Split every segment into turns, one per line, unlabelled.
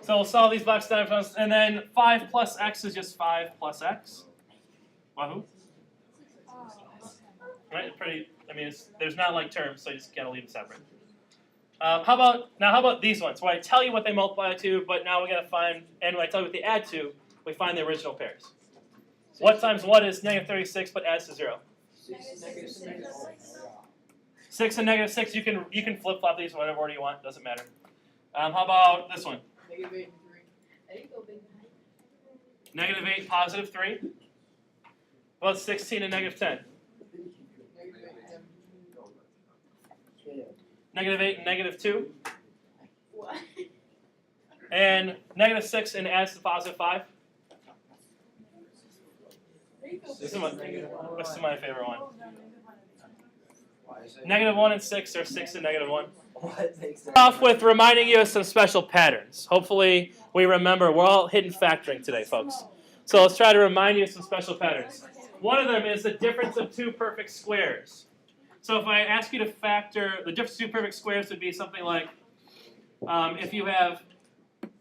So we'll solve these box diagrams, and then 5 plus x is just 5 plus x. Wahoo. Right? Pretty. I mean, there's not like terms, so you just gotta leave them separate. How about these ones, where I tell you what they multiply to, but now we gotta find, and when I tell you what they add to, we find the original pairs. What times what is negative 36, but adds to 0? 6 and negative 6. You can flip flop these in whatever order you want. Doesn't matter. How about this one?
Negative 8 and 3.
Negative 8, positive 3. What about 16 and negative 10? Negative 8 and negative 2.
What?
And negative 6 and adds to positive 5. This is my favorite one. Negative 1 and 6 or 6 and negative 1. Off with reminding you of some special patterns. Hopefully we remember. We're all hidden factoring today, folks. So let's try to remind you of some special patterns. One of them is the difference of two perfect squares. So if I ask you to factor, the difference of two perfect squares would be something like, if you have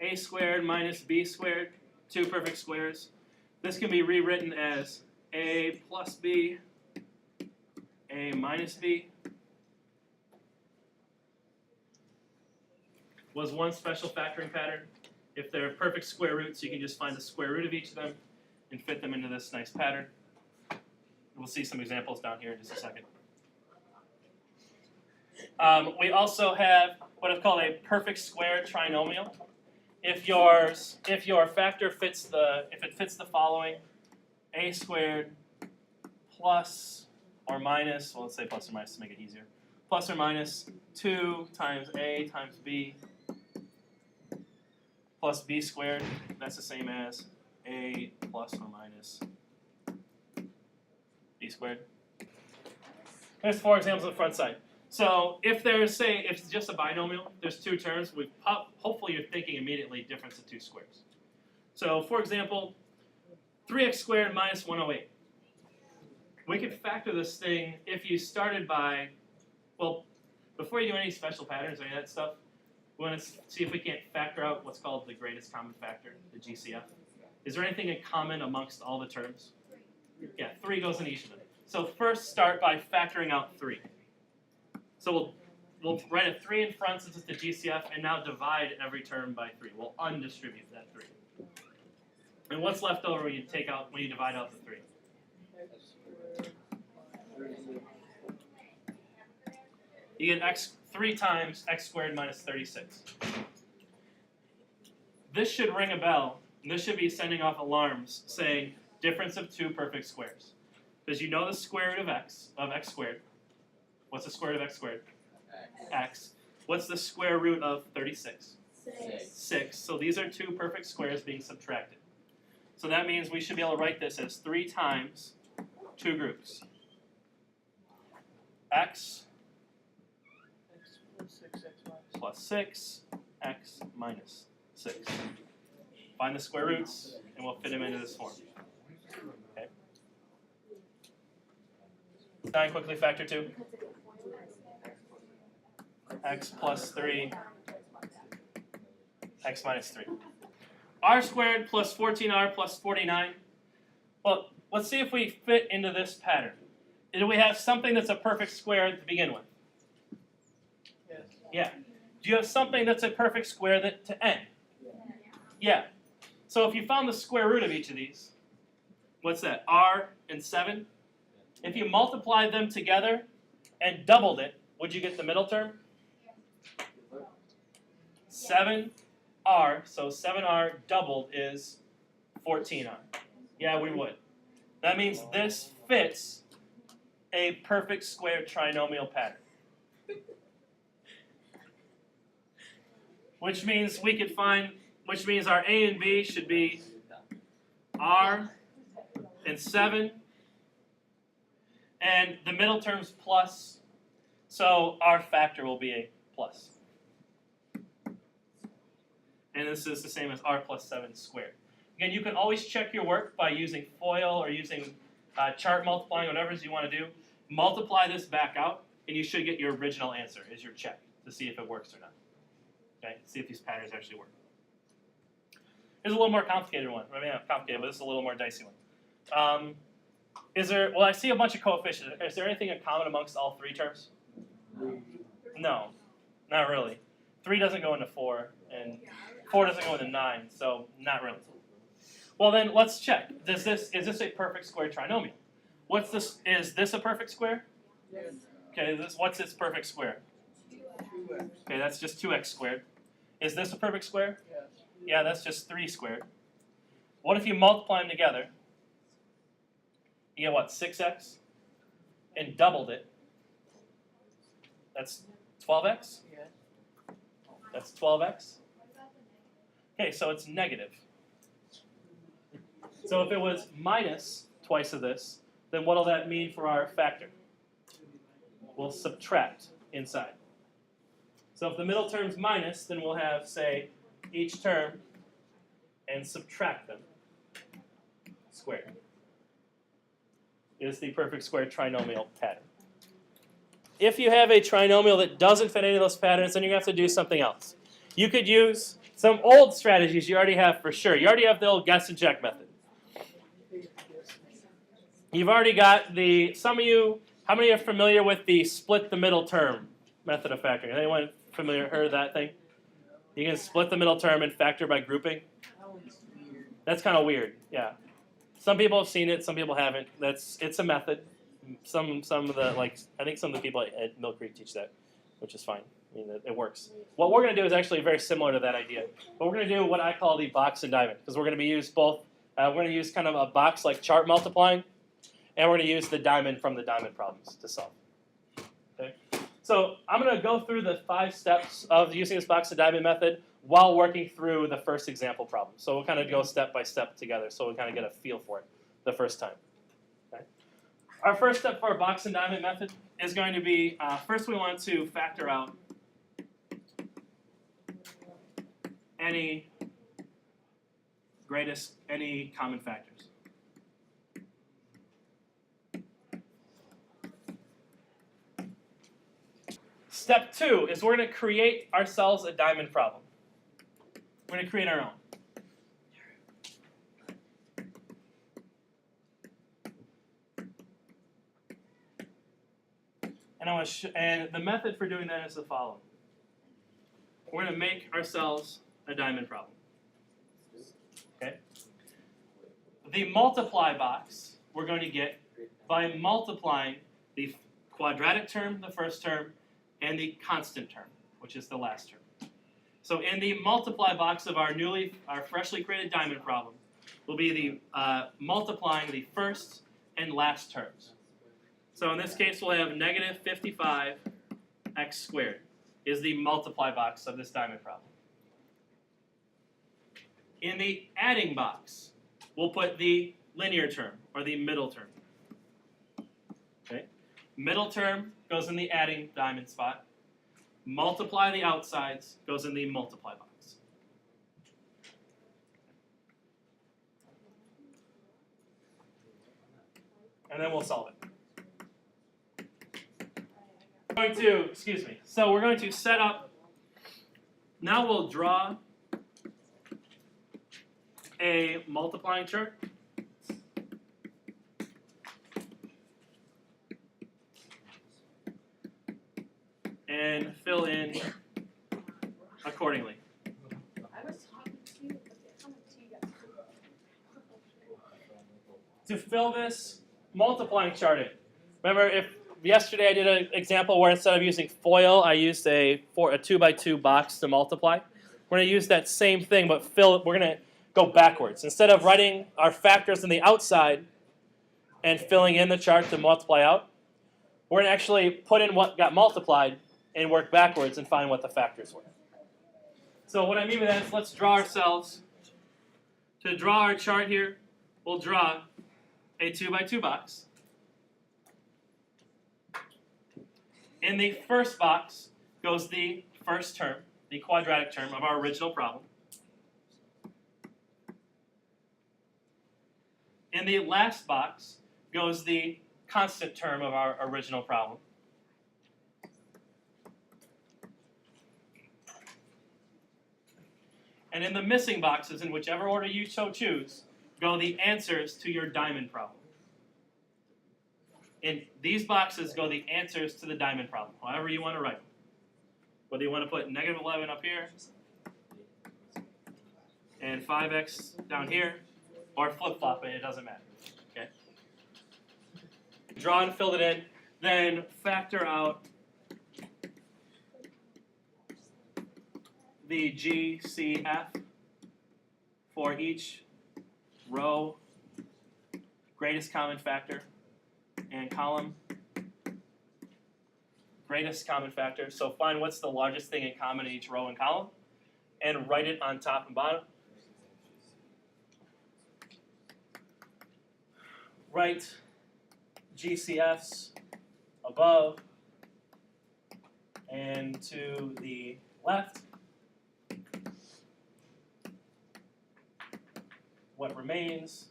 a squared minus b squared, two perfect squares, this can be rewritten as a plus b, a minus b. Was one special factoring pattern. If they're perfect square roots, you can just find the square root of each of them and fit them into this nice pattern. We'll see some examples down here in just a second. We also have what is called a perfect square trinomial. If your factor fits the following, a squared plus or minus, well, let's say plus or minus to make it easier, plus or minus 2 times a times b plus b squared, that's the same as a plus or minus b squared. There's 4 examples on the front side. So if there's, say, if it's just a binomial, there's 2 terms, hopefully you're thinking immediately difference of 2 squares. So for example, 3x squared minus 108. We could factor this thing if you started by, well, before you do any special patterns or any of that stuff, we want to see if we can't factor out what's called the greatest common factor, the GCF. Is there anything in common amongst all the terms? Yeah, 3 goes in each of them. So first start by factoring out 3. So we'll write a 3 in front since it's the GCF, and now divide every term by 3. We'll undistribute that 3. And what's left over when you divide out the 3? You get 3 times x squared minus 36. This should ring a bell, and this should be sending off alarms saying difference of 2 perfect squares. Because you know the square root of x squared. What's the square root of x squared? X. What's the square root of 36? 6. So these are 2 perfect squares being subtracted. So that means we should be able to write this as 3 times 2 groups. X plus 6, x minus 6. Find the square roots, and we'll fit them into this form. Okay. Now I quickly factor 2. X plus 3, x minus 3. R squared plus 14r plus 49. Well, let's see if we fit into this pattern. Do we have something that's a perfect square to begin with?
Yes.
Yeah. Do you have something that's a perfect square to end? Yeah. So if you found the square root of each of these, what's that? R and 7. If you multiplied them together and doubled it, would you get the middle term? 7r, so 7r doubled is 14r. Yeah, we would. That means this fits a perfect square trinomial pattern. Which means we could find, which means our a and b should be r and 7. And the middle term's plus, so our factor will be a plus. And this is the same as r plus 7 squared. Again, you can always check your work by using FOIL or using chart multiplying, whatever it is you want to do. Multiply this back out, and you should get your original answer as your check to see if it works or not. Okay, see if these patterns actually work. Here's a little more complicated one. I mean, not complicated, but this is a little more dicey one. Is there? Well, I see a bunch of coefficients. Is there anything in common amongst all three terms? No, not really. 3 doesn't go into 4, and 4 doesn't go into 9, so not really. Well, then let's check. Is this a perfect square trinomial? What's this? Is this a perfect square?
Yes.
Okay. What's its perfect square?
2x.
Okay, that's just 2x squared. Is this a perfect square?
Yes.
Yeah, that's just 3 squared. What if you multiply them together? You get what, 6x? And doubled it. That's 12x?
Yes.
That's 12x? Okay, so it's negative. So if it was minus twice of this, then what'll that mean for our factor? We'll subtract inside. So if the middle term's minus, then we'll have, say, each term and subtract them squared. Is the perfect square trinomial pattern. If you have a trinomial that doesn't fit any of those patterns, then you're going to have to do something else. You could use some old strategies you already have for sure. You already have the old guess and check method. You've already got the, some of you, how many are familiar with the split the middle term method of factoring? Anyone familiar, heard of that thing? You can split the middle term and factor by grouping.
That one's weird.
That's kind of weird, yeah. Some people have seen it, some people haven't. It's a method. Some of the, like, I think some of the people at Mill Creek teach that, which is fine. I mean, it works. What we're going to do is actually very similar to that idea. But we're going to do what I call the box and diamond, because we're going to be use both. We're going to use kind of a box like chart multiplying, and we're going to use the diamond from the diamond problems to solve. Okay. So I'm going to go through the 5 steps of using this box and diamond method while working through the first example problem. So we'll kind of go step by step together, so we kind of get a feel for it the first time. Okay. Our first step for our box and diamond method is going to be, first we want to factor out any common factors. Step 2 is we're going to create ourselves a diamond problem. We're going to create our own. And the method for doing that is the following. We're going to make ourselves a diamond problem. Okay? The multiply box we're going to get by multiplying the quadratic term, the first term, and the constant term, which is the last term. So in the multiply box of our freshly created diamond problem will be the multiplying the first and last terms. So in this case, we'll have negative 55x squared is the multiply box of this diamond problem. In the adding box, we'll put the linear term, or the middle term. Okay? Middle term goes in the adding diamond spot. Multiply the outsides goes in the multiply box. And then we'll solve it. So we're going to set up, now we'll draw a multiplying chart. And fill in accordingly.
I was talking to you, but they're coming to you guys.
To fill this multiplying chart in. Remember, if yesterday I did an example where instead of using FOIL, I used a 2x2 box to multiply. We're going to use that same thing, but we're going to go backwards. Instead of writing our factors on the outside and filling in the chart to multiply out, we're going to actually put in what got multiplied and work backwards and find what the factors were. So what I mean by that is let's draw ourselves. To draw our chart here, we'll draw a 2x2 box. In the first box goes the first term, the quadratic term of our original problem. In the last box goes the constant term of our original problem. And in the missing boxes, in whichever order you so choose, go the answers to your diamond problem. In these boxes go the answers to the diamond problem, however you want to write them. Whether you want to put negative 11 up here, and 5x down here, or flip-flop it, it doesn't matter. Okay? Draw and fill it in, then factor out the GCF for each row, greatest common factor, and column, greatest common factor. So find what's the largest thing in common in each row and column, and write it on top and bottom. Write GCFs above and to the left. What remains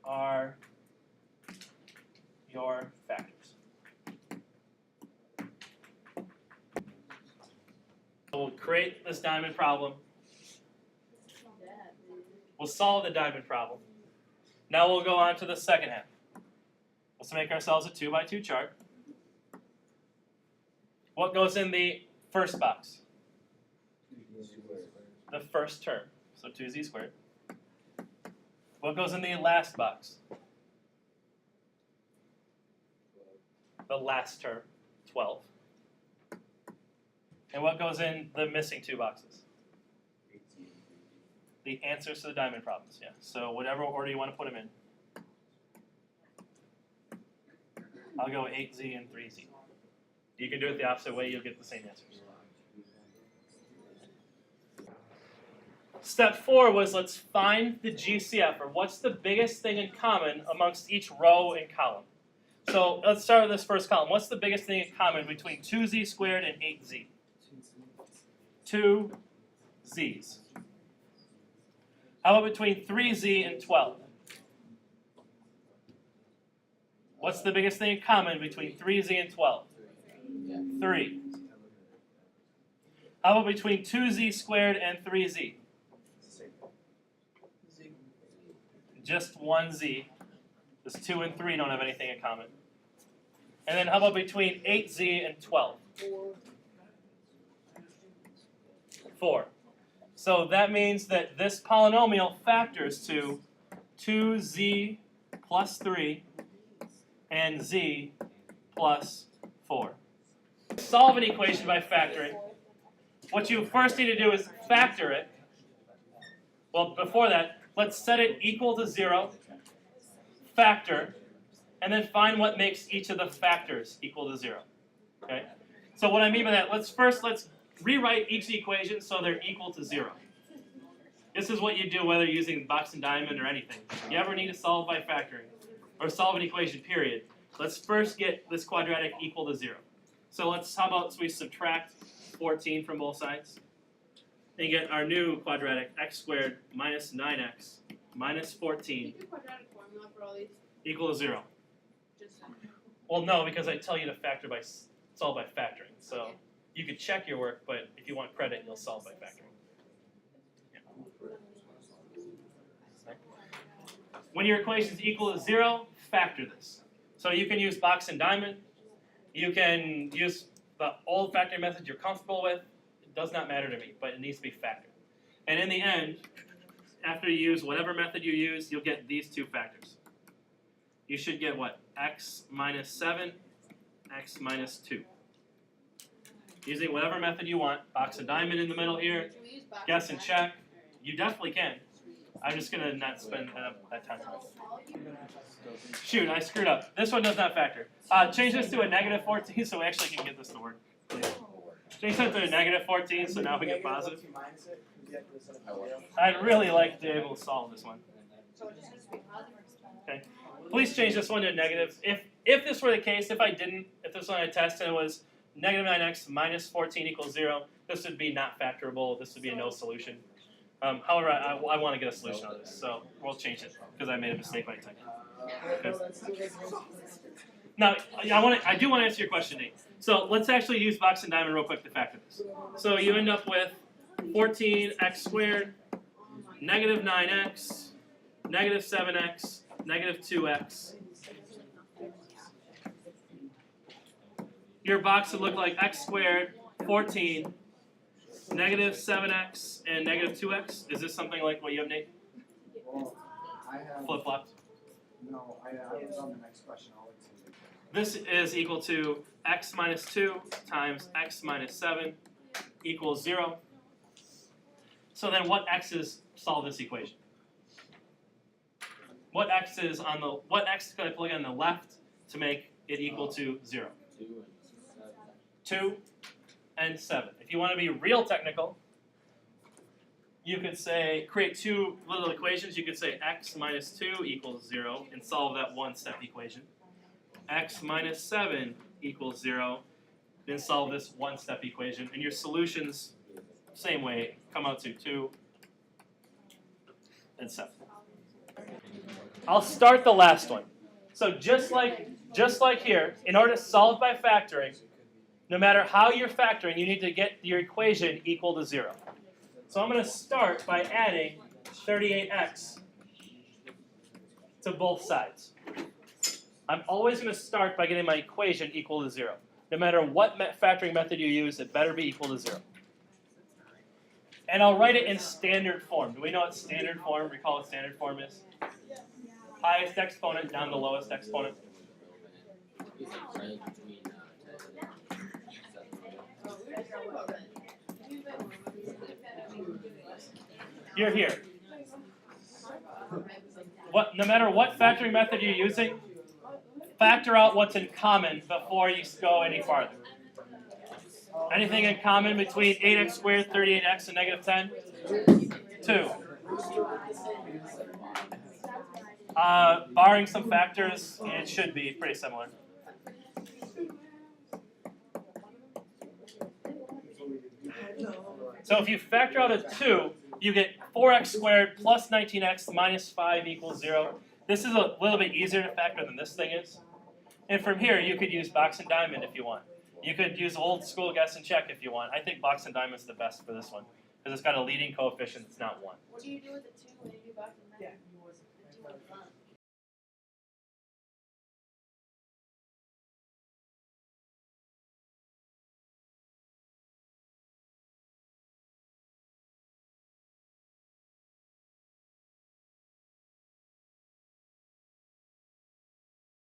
are your factors. We'll create this diamond problem. We'll solve the diamond problem. Now we'll go on to the second half. Let's make ourselves a 2x2 chart. What goes in the first box? The first term, so 2z squared. What goes in the last box? The last term, 12. And what goes in the missing two boxes? The answers to the diamond problems, yeah. So whatever order you want to put them in. I'll go 8z and 3z. You can do it the opposite way, you'll get the same answers. Step 4 was let's find the GCF, or what's the biggest thing in common amongst each row and column. So let's start with this first column. What's the biggest thing in common between 2z squared and 8z? 2 z's. How about between 3z and 12? What's the biggest thing in common between 3z and 12? 3. How about between 2z squared and 3z? Just 1z. This 2 and 3 don't have anything in common. And then how about between 8z and 12? 4. So that means that this polynomial factors to 2z plus 3 and z plus 4. Solve an equation by factoring. What you first need to do is factor it. Well, before that, let's set it equal to 0, factor, and then find what makes each of the factors equal to 0. Okay? So what I mean by that, let's rewrite each equation so they're equal to 0. This is what you do whether you're using box and diamond or anything. If you ever need to solve by factoring, or solve an equation, period, let's first get this quadratic equal to 0. So how about we subtract 14 from both sides, and get our new quadratic, x squared minus 9x minus 14
Keep your quadratic formula for all these.
equal to 0.
Just
Well, no, because I tell you to solve by factoring. So you could check your work, but if you want credit, you'll solve by factoring. When your equation is equal to 0, factor this. So you can use box and diamond. You can use the old factoring method you're comfortable with. It does not matter to me, but it needs to be factored. And in the end, after you use whatever method you use, you'll get these two factors. You should get what? X minus 7, x minus 2. Using whatever method you want, box and diamond in the middle here,
Can we use box
guess and
and
check. You definitely can. I'm just going to not spend that time. Shoot, I screwed up. This one does not factor. Change this to a negative 14 so we actually can get this to work. Change that to a negative 14 so now we get positive. I'd really like to be able to solve this one.
So it just has to be positive.
Okay. Please change this one to a negative. If this were the case, if this one I tested was negative 9x minus 14 equals 0, this would be not factorable. This would be a no solution. However, I want to get a solution on this, so we'll change it because I made a mistake by typing. Okay. Now, I do want to answer your question, Nate. So let's actually use box and diamond real quick to factor this. So you end up with 14x squared, negative 9x, negative 7x, negative 2x. Your box would look like x squared, 14, negative 7x, and negative 2x. Is this something like what you have, Nate?
Well, I have,
Flip-flops.
no, I was on the next question, I'll wait till you.
This is equal to x minus 2 times x minus 7 equals 0. So then what x's solve this equation? What x can I plug on the left to make it equal to 0? 2 and 7. If you want to be real technical, you could say, create two little equations. You could say x minus 2 equals 0 and solve that one-step equation. X minus 7 equals 0, then solve this one-step equation. And your solutions, same way, come out to 2 and 7. I'll start the last one. So just like here, in order to solve by factoring, no matter how you're factoring, you need to get your equation equal to 0. So I'm going to start by adding 38x to both sides. I'm always going to start by getting my equation equal to 0. No matter what factoring method you use, it better be equal to 0. And I'll write it in standard form. Do we know what standard form, recall what standard form is? Highest exponent down to lowest exponent. You're here. No matter what factoring method you're using, factor out what's in common before you go any farther. Anything in common between 8x squared, 38x, and negative 10? 2. Barring some factors, it should be pretty similar. So if you factor out a 2, you get 4x squared plus 19x minus 5 equals 0. This is a little bit easier to factor than this thing is. And from here, you could use box and diamond if you want. You could use old school guess and check if you want. I think box and diamond is the best for this one because it's got a leading coefficient that's not 1.
What do you do with the 2 when you do box and diamond?